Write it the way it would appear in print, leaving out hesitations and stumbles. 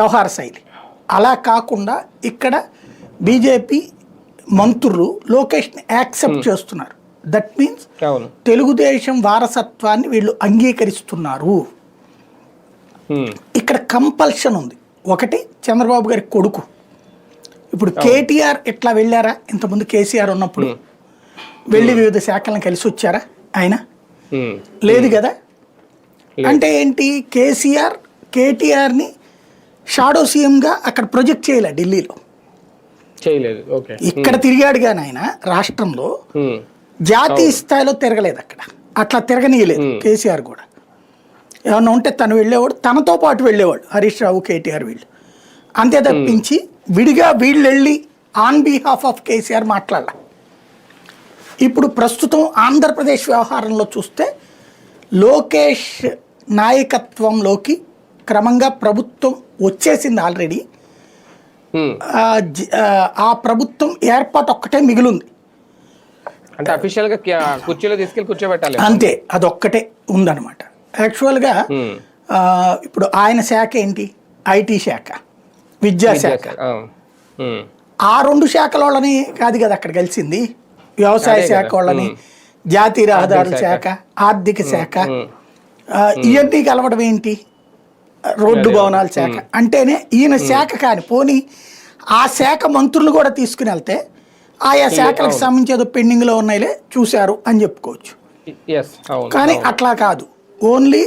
వ్యవహార శైలి. అలా కాకుండా ఇక్కడ బీజేపీ మంత్రులు లోకేష్ని యాక్సెప్ట్ చేస్తున్నారు. దట్ మీన్స్ తెలుగుదేశం వారసత్వాన్ని వీళ్ళు అంగీకరిస్తున్నారు. ఇక్కడ కంపల్షన్ ఉంది. ఒకటి, చంద్రబాబు గారి కొడుకు. ఇప్పుడు కేటీఆర్ ఇట్లా వెళ్ళారా? ఇంతకుముందు కేసీఆర్ ఉన్నప్పుడు వెళ్ళి వివిధ శాఖలను కలిసి వచ్చారా ఆయన? లేదు కదా. అంటే ఏంటి, కేటీఆర్ని షాడో సీఎంగా అక్కడ ప్రొజెక్ట్ చేయలే, ఢిల్లీలో చేయలేదు. ఇక్కడ తిరిగాడు కానీ ఆయన రాష్ట్రంలో జాతీయ స్థాయిలో తిరగలేదు. అక్కడ అట్లా తిరగనీయలేదు కేసీఆర్ కూడా. ఏమన్నా ఉంటే తను వెళ్ళేవాడు, తనతో పాటు వెళ్ళేవాడు హరీష్ రావు, కేటీఆర్ వీళ్ళు. అంతే తప్పించి విడిగా వీళ్ళు వెళ్ళి ఆన్ బిహాఫ్ ఆఫ్ కేసీఆర్ మాట్లాడాల. ఇప్పుడు ప్రస్తుతం ఆంధ్రప్రదేశ్ వ్యవహారంలో చూస్తే లోకేష్ నాయకత్వంలోకి క్రమంగా ప్రభుత్వం వచ్చేసింది ఆల్రెడీ. ఆ ప్రభుత్వం ఏర్పాటు ఒక్కటే మిగిలింది. అంటే అఫీషియల్గా కుర్చీలో తీసుకెళ్ళి కూర్చోబెట్టాలి అంతే, అదొక్కటే ఉందన్నమాట. యాక్చువల్గా ఇప్పుడు ఆయన శాఖ ఏంటి? ఐటీ శాఖ, విద్యాశాఖ. ఆ రెండు శాఖల వాళ్ళని కాదు కదా అక్కడ కలిసింది. వ్యవసాయ శాఖ వాళ్ళని, జాతీయ రహదారుల శాఖ, ఆర్థిక శాఖ, ఇవన్నీ కలవడం ఏంటి? రోడ్డు భవనాల శాఖ అంటేనే ఈయన శాఖ. కానీ పోనీ ఆ శాఖ మంత్రులు కూడా తీసుకుని వెళ్తే ఆయా శాఖలకు సంబంధించి ఏదో పెండింగ్లో ఉన్నాయిలే చూశారు అని చెప్పుకోవచ్చు. కానీ అట్లా కాదు, ఓన్లీ